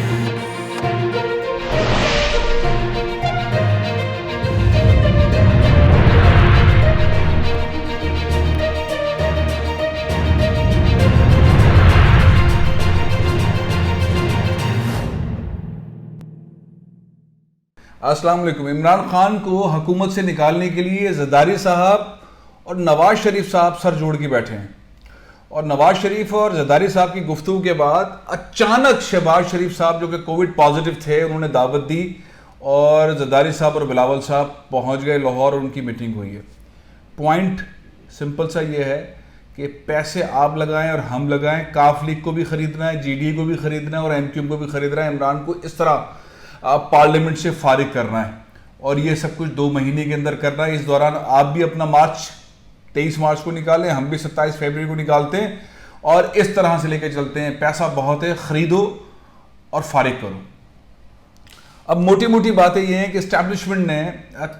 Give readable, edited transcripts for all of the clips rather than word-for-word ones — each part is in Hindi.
अस्सलाम वालेकुम। इमरान खान को हुकूमत से निकालने के लिए ज़रदारी साहब और नवाज शरीफ साहब सर जोड़ के बैठे हैं, और नवाज शरीफ और ज़रदारी साहब की गुफ्तगू के बाद अचानक शहबाज शरीफ साहब जो कि कोविड पॉजिटिव थे, उन्होंने दावत दी और ज़रदारी साहब और बिलावल साहब पहुंच गए लाहौर और उनकी मीटिंग हुई है। पॉइंट सिंपल सा ये है कि पैसे आप लगाएं और हम लगाएं, काफ लीग को भी खरीदना है, GDA को भी खरीदना है और MQM को भी खरीदना है। इमरान को इस तरह पार्लियामेंट से फारिग करना है और ये सब कुछ 2 महीने के अंदर करना है। इस दौरान आप भी अपना मार्च 23 मार्च को निकालें, हम भी 27 फरवरी को निकालते हैं और इस तरह से लेकर चलते हैं। पैसा बहुत है, खरीदो और फारिग करो। अब मोटी मोटी बातें ये हैं कि एस्टैब्लिशमेंट ने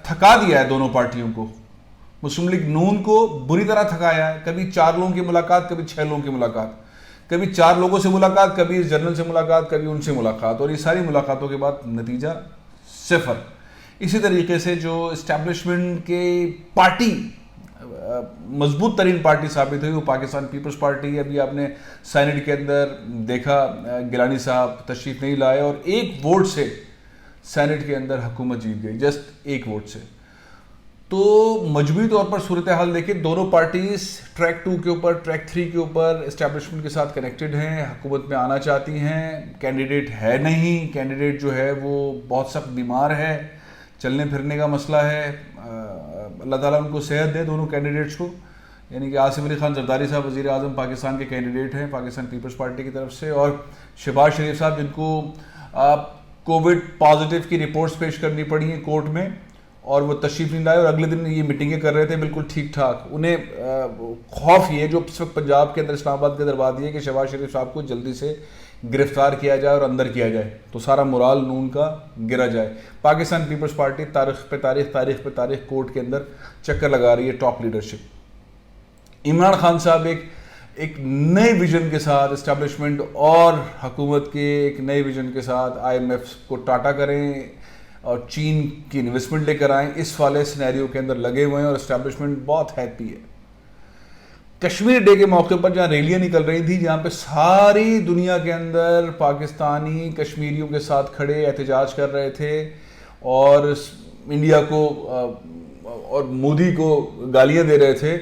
थका दिया है दोनों पार्टियों को। मुस्लिम लीग नून को बुरी तरह थकाया है। कभी 4 लोगों की मुलाकात, कभी 6 लोगों की मुलाकात, कभी 4 लोगों से मुलाकात, कभी इस जनरल से मुलाकात, कभी उनसे मुलाकात, और ये सारी मुलाकातों के बाद नतीजा 0। इसी तरीके से जो इस्टेब्लिशमेंट के पार्टी मजबूत तरीन पार्टी साबित हुई वो पाकिस्तान पीपल्स पार्टी है। अभी आपने सेनेट के अंदर देखा, गिलानी साहब तशरीफ नहीं लाए और 1 वोट से सेनेट के अंदर हुकूमत जीत गई, जस्ट 1 वोट से। तो मजबूरी तौर पर सूरत हाल देखिए, दोनों पार्टीज ट्रैक 2 के ऊपर, ट्रैक 3 के ऊपर इस्टेब्लिशमेंट के साथ कनेक्टेड हैं, हुकूमत में आना चाहती हैं। कैंडिडेट है नहीं, कैंडिडेट जो है वो बहुत सख्त बीमार है, चलने फिरने का मसला है। अल्लाह ताला उनको सेहत दे दोनों कैंडिडेट्स को। यानी कि आसिफ अली खान ज़रदारी साहब वज़ीर आज़म पाकिस्तान के कैंडिडेट हैं पाकिस्तान पीपल्स पार्टी की तरफ से, और शहबाज शरीफ साहब जिनको कोविड पॉजिटिव की रिपोर्ट्स पेश करनी पड़ी हैं कोर्ट में और वो तशरीफ नहीं लाए और अगले दिन ये मीटिंगें कर रहे थे बिल्कुल ठीक ठाक। उन्हें खौफ ये जो इस वक्त पंजाब के अंदर, इस्लामाबाद के अंदर बात ये कि शहबाज शरीफ साहब को जल्दी से गिरफ्तार किया जाए और अंदर किया जाए तो सारा मुराल नून का गिरा जाए। पाकिस्तान पीपल्स पार्टी तारीख पे तारीख कोर्ट के अंदर चक्कर लगा रही है, टॉप लीडरशिप। इमरान खान साहब एक नए विजन के साथ, इस्टेब्लिशमेंट और हुकूमत के एक नए विजन के साथ IMF को टाटा करें और चीन की इन्वेस्टमेंट लेकर आएँ, इस वाले सिनेरियो के अंदर लगे हुए हैं और इस्टेब्लिशमेंट बहुत हैप्पी है। कश्मीर डे के मौके पर जहाँ रैलियाँ निकल रही थी, जहाँ पे सारी दुनिया के अंदर पाकिस्तानी कश्मीरियों के साथ खड़े एहतजाज कर रहे थे और इंडिया को और मोदी को गालियाँ दे रहे थे,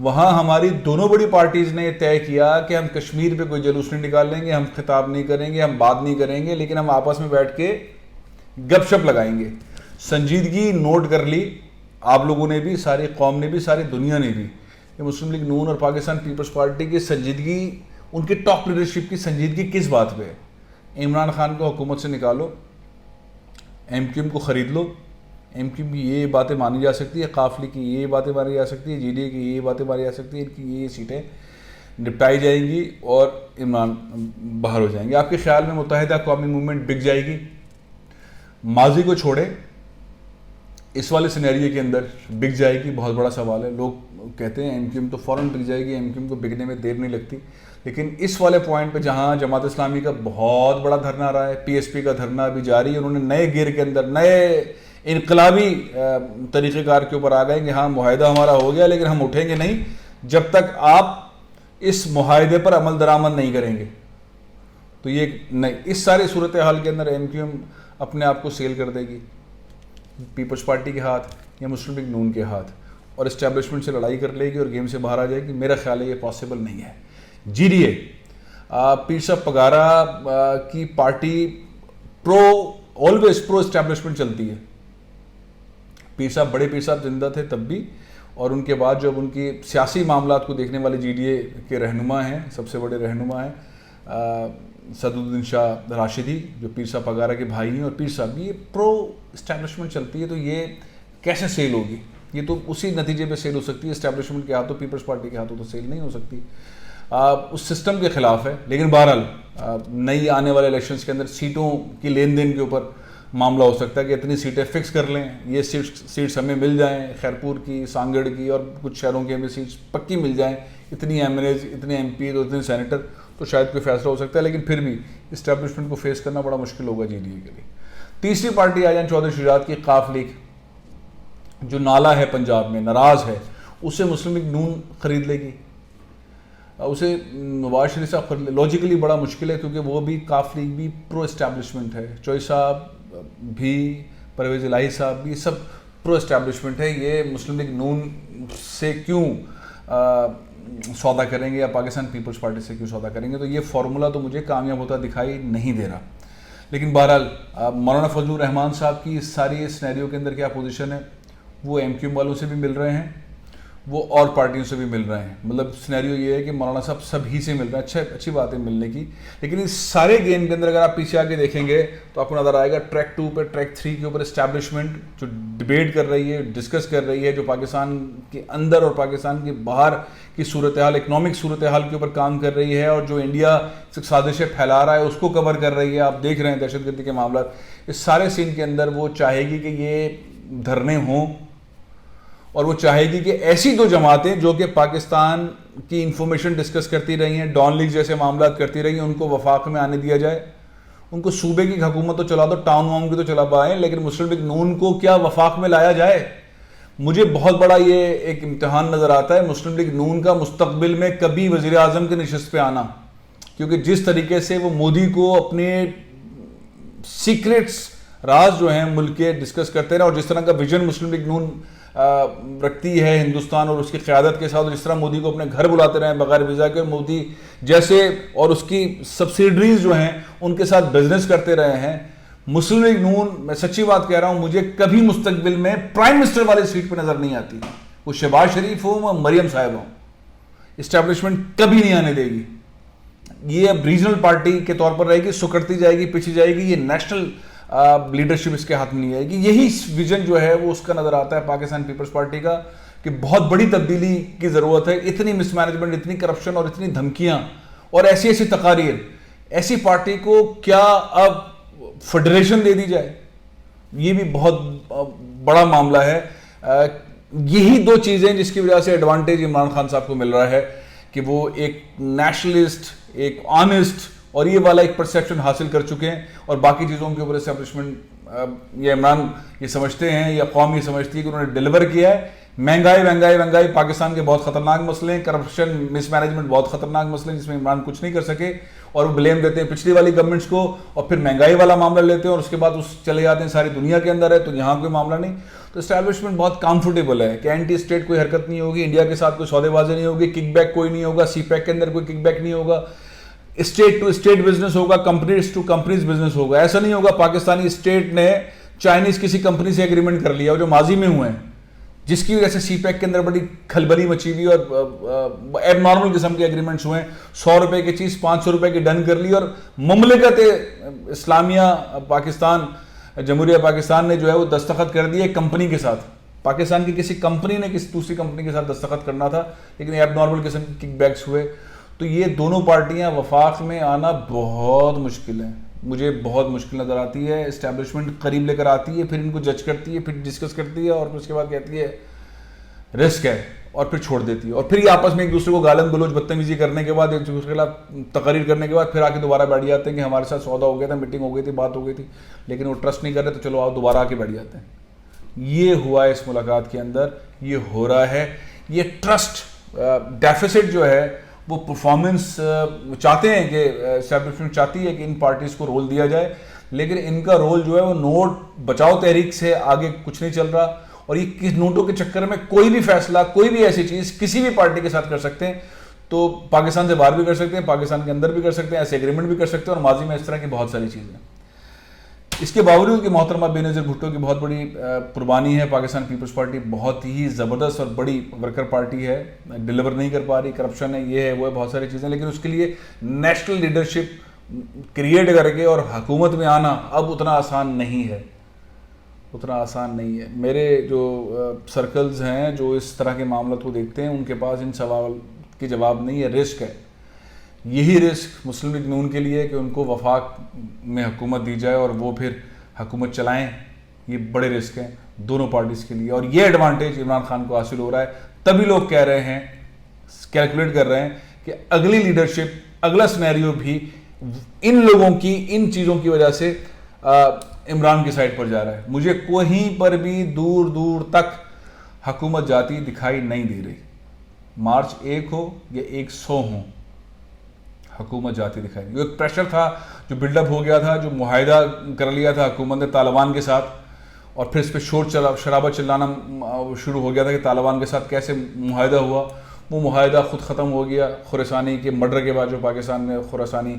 वहाँ हमारी दोनों बड़ी पार्टीज़ ने तय किया कि हम कश्मीर पे कोई जुलूस नहीं निकालेंगे, हम खिताब नहीं करेंगे, हम बात नहीं करेंगे, लेकिन हम आपस में बैठ के गपशप लगाएंगे। संजीदगी नोट कर ली आप लोगों ने भी, सारी कौम ने भी, सारी दुनिया ने भी। ये मुस्लिम लीग नून और पाकिस्तान पीपल्स पार्टी की संजीदगी, उनके टॉप लीडरशिप की संजीदगी किस बात पे है? इमरान खान को हुकूमत से निकालो, MQM को ख़रीद लो। MQM की ये बातें मानी जा सकती है, काफ लीग की ये बातें मानी जा सकती है, GDA की ये बातें मानी जा सकती है, इनकी ये सीटें निपटाई जाएंगी और इमरान बाहर हो जाएंगे। आपके ख्याल में मुत्तहिदा कौमी मूवमेंट बिक जाएगी? माजी को छोड़े, इस वाले सिनेरियो के अंदर बिक जाएगी, बहुत बड़ा सवाल है। लोग कहते हैं MQM तो फ़ौरन बिक जाएगी, MQM को बिकने में देर नहीं लगती, लेकिन इस वाले पॉइंट पे जहां जमात इस्लामी का बहुत बड़ा धरना रहा है, PSP का धरना अभी जारी है, उन्होंने नए गियर के अंदर नए इनकलाबी तरीक़ेकार के ऊपर आ गए कि हाँ मुआहिदा हमारा हो गया, लेकिन हम उठेंगे नहीं जब तक आप इस मुआहिदे पर अमल दरामद नहीं करेंगे। तो ये नहीं, इस सारे सूरत हाल के अंदर MQM अपने आप को सेल कर देगी पीपल्स पार्टी के हाथ या मुस्लिम लीग नून के हाथ और इस्टेब्लिशमेंट से लड़ाई कर लेगी और गेम से बाहर आ जाएगी। मेरा ख्याल है ये पॉसिबल नहीं है। GDA पीर साहब पगारा की पार्टी ऑलवेज प्रो इस्टेब्लिशमेंट चलती है। पीर साहब, बड़े पीर साहब जिंदा थे तब भी, और उनके बाद जब उनकी सियासी मामलात को देखने वाले GDA के रहनुमा हैं, सबसे बड़े रहनुमा हैं सदुद्दीन शाह राशिदी, जो पीर साहब पगारा के भाई हैं, और पीर साहब ये प्रो इस्टेब्लिशमेंट चलती है। तो ये कैसे सेल होगी? ये तो उसी नतीजे पे सेल हो सकती है, इस्टेब्लिशमेंट के हाथों, पीपल्स पार्टी के हाथों तो सेल नहीं हो सकती। उस सिस्टम के खिलाफ है। लेकिन बहरहाल नई आने वाले इलेक्शंस के अंदर सीटों की लेन देन के ऊपर मामला हो सकता है कि इतनी सीटें फिक्स कर लें, ये सीट्स हमें मिल जाएं, खैरपुर की, सांगड़ की और कुछ शहरों की हमें सीट्स पक्की मिल जाएं, इतनी MLAs, इतने MP तो इतने सेनेटर, तो शायद कोई फैसला हो सकता है, लेकिन फिर भी इस्टेब्लिशमेंट को फेस करना बड़ा मुश्किल होगा जीडीए के लिए। तीसरी पार्टी आ जाए चौधरी शुजात की काफ लीग, जो नाला है पंजाब में, नाराज़ है, उसे मुस्लिम लीग नून खरीद लेगी, उसे नवाज शरीफ साहब खरीद ले। लॉजिकली बड़ा मुश्किल है, क्योंकि वो भी काफ लीग भी प्रो इस्टेब्लिशमेंट है, चौधरी साहब भी, परवेज़ इलाही साहब भी, सब प्रो इस्टेब्लिशमेंट है। ये मुस्लिम लीग नून से क्यों सौदा करेंगे या पाकिस्तान पीपल्स पार्टी से क्यों सौदा करेंगे? तो ये फार्मूला तो मुझे कामयाब होता दिखाई नहीं दे रहा। लेकिन बहरहाल मौलाना फजलुर रहमान साहब की इस सारी सिनेरियो के अंदर क्या पोजीशन है, वो एमक्यूएम वालों से भी मिल रहे हैं, वो और पार्टियों से भी मिल रहे हैं। मतलब सिनेरियो ये है कि मौलाना साहब सभी से मिल रहे हैं, अच्छी बात है मिलने की। लेकिन इस सारे गेम के अंदर अगर आप पीछे आके देखेंगे तो आपको नजर आएगा ट्रैक 2 पे, ट्रैक 3 के ऊपर इस्टेब्लिशमेंट जो डिबेट कर रही है, डिस्कस कर रही है, जो पाकिस्तान के अंदर और पाकिस्तान के बाहर की सूरत हाल, इकनॉमिक सूरत हाल के ऊपर काम कर रही है, और जो इंडिया साजिशें फैला रहा है उसको कवर कर रही है। आप देख रहे हैं दहशतगर्दी के मामला, इस सारे सीन के अंदर वो चाहेगी कि ये धरने हों, और वो चाहेगी कि ऐसी दो जमातें जो कि पाकिस्तान की इंफॉर्मेशन डिस्कस करती रही हैं, डॉन लीग जैसे मामला करती रही हैं, उनको वफाक में आने दिया जाए। उनको सूबे की हुकूमत तो चला दो, टाउन वाउन की तो चला पाए, लेकिन मुस्लिम लीग नून को क्या वफाक में लाया जाए? मुझे बहुत बड़ा ये एक इम्तिहान नज़र आता है मुस्लिम लीग नून का मुस्तकबिल में कभी वज़ीर आज़म की नशिस्त पे आना, क्योंकि जिस तरीके से वो मोदी को अपने सीक्रेट्स राज जो हैं मुल्क के डिस्कस करते रहे, और जिस तरह का विजन मुस्लिम लीग नून रखती है हिंदुस्तान और उसकी क़यादत के साथ, जिस तरह मोदी को अपने घर बुलाते रहे बगैर वीज़ा के, मोदी जैसे और उसकी सब्सिडरीज जो हैं उनके साथ बिजनेस करते रहे हैं, मुस्लिम लीग नून, मैं सच्ची बात कह रहा हूं, मुझे कभी मुस्तकबिल में प्राइम मिनिस्टर वाली सीट पर नजर नहीं आती। वो शहबाज शरीफ हो या मरियम साहिब हो, इस्टेब्लिशमेंट कभी नहीं आने देगी। ये अब रीजनल पार्टी के तौर पर रहेगी, सुकड़ती जाएगी, पीछे जाएगी, ये नेशनल लीडरशिप इसके हाथ में नहीं आएगी। यही विजन जो है वो उसका नजर आता है पाकिस्तान पीपल्स पार्टी का, कि बहुत बड़ी तब्दीली की जरूरत है। इतनी मिसमैनेजमेंट, इतनी करप्शन और इतनी धमकियां और ऐसी ऐसी तकारीर, ऐसी पार्टी को क्या अब फेडरेशन दे दी जाए? ये भी बहुत बड़ा मामला है। यही दो चीजें जिसकी वजह से एडवांटेज इमरान खान साहब को मिल रहा है कि वो एक नेशनलिस्ट, एक ऑनेस्ट और ये वाला एक परसेप्शन हासिल कर चुके हैं, और बाकी चीज़ों के ऊपर एस्टेब्लिशमेंट ये इमरान ये समझते हैं या कौम ये समझती है कि उन्होंने डिलीवर किया है। महंगाई पाकिस्तान के बहुत खतरनाक मसले हैं, करप्शन, मिसमैनेजमेंट बहुत खतरनाक मसले हैं जिसमें इमरान कुछ नहीं कर सके, और वो ब्लेम देते हैं पिछली वाली गवर्नमेंट्स को, और फिर महंगाई वाला मामला लेते हैं और उसके बाद उस चले जाते हैं सारी दुनिया के अंदर है तो यहाँ कोई मामला नहीं। तो एस्टैब्लिशमेंट बहुत कंफर्टेबल है कि एंटी स्टेट कोई हरकत नहीं होगी, इंडिया के साथ कोई सौदेबाजी नहीं होगी, किकबैक कोई नहीं होगा, सीपैक के अंदर कोई किकबैक नहीं होगा, स्टेट टू स्टेट बिजनेस होगा, कंपनीज टू कंपनीज बिजनेस होगा। ऐसा नहीं होगा पाकिस्तानी स्टेट ने चाइनीज किसी कंपनी से एग्रीमेंट कर लिया, और जो माजी में हुए हैं, जिसकी वजह से सीपैक के अंदर बड़ी खलबली मची हुई और एबनॉर्मल किस्म के एग्रीमेंट्स हुए। 100 रुपए की चीज़ 500 रुपए की डन कर ली, और मुमलिकत इस्लामिया पाकिस्तान, जमहूरिया पाकिस्तान ने जो है वो दस्तखत कर दिए कंपनी के साथ। पाकिस्तान की किसी कंपनी ने किसी दूसरी कंपनी के साथ दस्तखत करना था, लेकिन एबनॉर्मल किस्म के किकबैक्स हुए। तो ये दोनों पार्टियां वफाक में आना बहुत मुश्किल है, मुझे बहुत मुश्किल नज़र आती है। इस्टेब्लिशमेंट करीब लेकर आती है, फिर इनको जज करती है, फिर डिस्कस करती है, और फिर उसके बाद कहती है रिस्क है, और फिर छोड़ देती है। और फिर ये आपस में एक दूसरे को गालन गलोच बदतमीजी करने के बाद, एक दूसरे के खिलाफ तकरीर करने के बाद फिर आके दोबारा बैठ जाते हैं कि हमारे साथ सौदा हो गया था, मीटिंग हो गई थी, बात हो गई थी, लेकिन वो ट्रस्ट नहीं कर रहे तो चलो आओ दोबारा आके बैठ जाते हैं। ये हुआ इस मुलाकात के अंदर, ये हो रहा है। ये ट्रस्ट डेफिसिट जो है वो परफॉर्मेंस चाहते हैं कि एस्टैब्लिशमेंट चाहती है कि इन पार्टीज को रोल दिया जाए, लेकिन इनका रोल जो है वो नोट बचाओ तहरीक से आगे कुछ नहीं चल रहा, और ये किस नोटों के चक्कर में कोई भी फैसला, कोई भी ऐसी चीज़ किसी भी पार्टी के साथ कर सकते हैं। तो पाकिस्तान से बाहर भी कर सकते हैं, पाकिस्तान के अंदर भी कर सकते हैं, ऐसे एग्रीमेंट भी कर सकते हैं, और माजी में इस तरह की बहुत सारी चीज़ें। इसके बावजूद कि मोहतरमा बेनज़ीर भुट्टो की बहुत बड़ी कुर्बानी है, पाकिस्तान पीपल्स पार्टी बहुत ही ज़बरदस्त और बड़ी वर्कर पार्टी है, डिलीवर नहीं कर पा रही, करप्शन है, ये है वो है, बहुत सारी चीज़ें, लेकिन उसके लिए नेशनल लीडरशिप क्रिएट करके और हुकूमत में आना अब उतना आसान नहीं है, उतना आसान नहीं है। मेरे जो सर्कल्स हैं जो इस तरह के मामलों को देखते हैं, उनके पास इन सवाल के जवाब नहीं है, रिस्क है। यही रिस्क मुस्लिम लीग नून के लिए कि उनको वफाक में हुकूमत दी जाए और वो फिर हुकूमत चलाएं, ये बड़े रिस्क हैं दोनों पार्टीज़ के लिए, और ये एडवांटेज इमरान खान को हासिल हो रहा है। तभी लोग कह रहे हैं, कैलकुलेट कर रहे हैं कि अगली लीडरशिप अगला सिनेरियो भी इन लोगों की, इन चीज़ों की वजह से इमरान की साइड पर जा रहा है। मुझे कहीं पर भी दूर दूर तक हुकूमत जाती दिखाई नहीं दे रही। मार्च 1 हो या 100 हो, हुकूमत जाती दिखाई नहीं। एक प्रेशर था जो बिल्डअप हो गया था, जो मुआहिदा कर लिया था हुकूमत ने तालिबान के साथ, और फिर इस पर शराबा चिल्लाना शुरू हो गया था कि तालिबान के साथ कैसे मुआहिदा हुआ। वो मुआहिदा खुद ख़त्म हो गया खुरासानी के मर्डर के बाद, जो पाकिस्तान में खुरासानी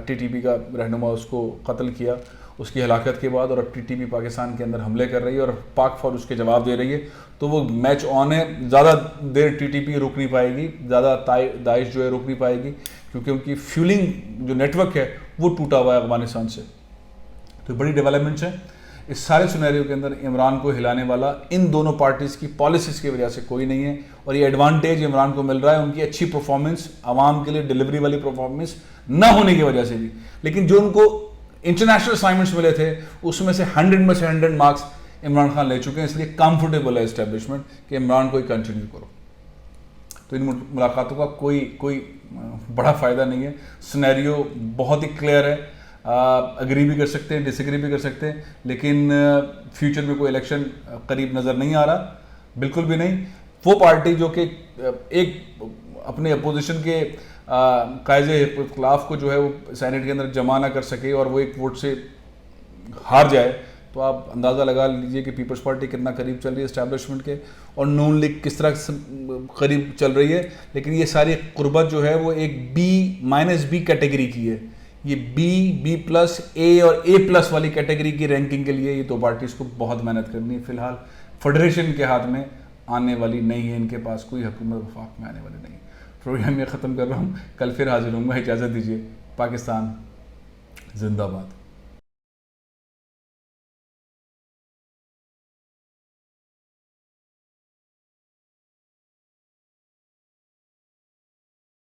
TTP का रहनुमा उसको कत्ल किया, उसकी हलाकत के बाद, और अब TTP पाकिस्तान के अंदर हमले कर रही है और पाक फौज उसके जवाब दे रही है। तो वो मैच ऑन है, ज़्यादा देर TTP रुक नहीं पाएगी, ज़्यादा दाइश जो है रुक नहीं पाएगी, क्योंकि उनकी फ्यूलिंग जो नेटवर्क है वो टूटा हुआ है अफगानिस्तान से। तो बड़ी डेवलपमेंट्स हैं। इस सारे सिनेरियो के अंदर इमरान को हिलाने वाला इन दोनों पार्टीज़ की पॉलिसीज़ की वजह से कोई नहीं है, और ये एडवांटेज इमरान को मिल रहा है उनकी अच्छी परफॉर्मेंस, आवाम के लिए डिलीवरी वाली परफॉर्मेंस ना होने की वजह से भी। लेकिन जो उनको इंटरनेशनल असाइनमेंट्स मिले थे उसमें से 100 में से 100 मार्क्स इमरान खान ले चुके हैं, इसलिए कंफर्टेबल है इस्टेब्लिशमेंट कि इमरान को ही कंटिन्यू करो। तो इन मुलाकातों का कोई बड़ा फ़ायदा नहीं है। सिनेरियो बहुत ही क्लियर है, अग्री भी कर सकते हैं, डिसएग्री भी कर सकते हैं, लेकिन फ्यूचर में कोई इलेक्शन करीब नज़र नहीं आ रहा, बिल्कुल भी नहीं। वो पार्टी जो कि एक अपने अपोजिशन के कायजे खिलाफ को जो है वो सेनेट के अंदर जमा ना कर सके और वो एक वोट से हार जाए, तो आप अंदाज़ा लगा लीजिए कि पीपल्स पार्टी कितना करीब चल रही है इस्टेब्लिशमेंट के, और नून लीग किस तरह करीब चल रही है। लेकिन ये सारी कुर्बत जो है वो एक B- कैटेगरी की है। ये B+, A और A+ वाली कैटेगरी की रैंकिंग के लिए ये दो पार्टीज़ को बहुत मेहनत करनी है। फिलहाल फेडरेशन के हाथ में आने वाली नहीं है, इनके पास कोई हुकूमत वफाक में आने वाली नहीं है। प्रोग्राम में ख़त्म कर रहा हूँ, कल फिर हाजिर होऊंगा, इजाज़त दीजिए। पाकिस्तान जिंदाबाद।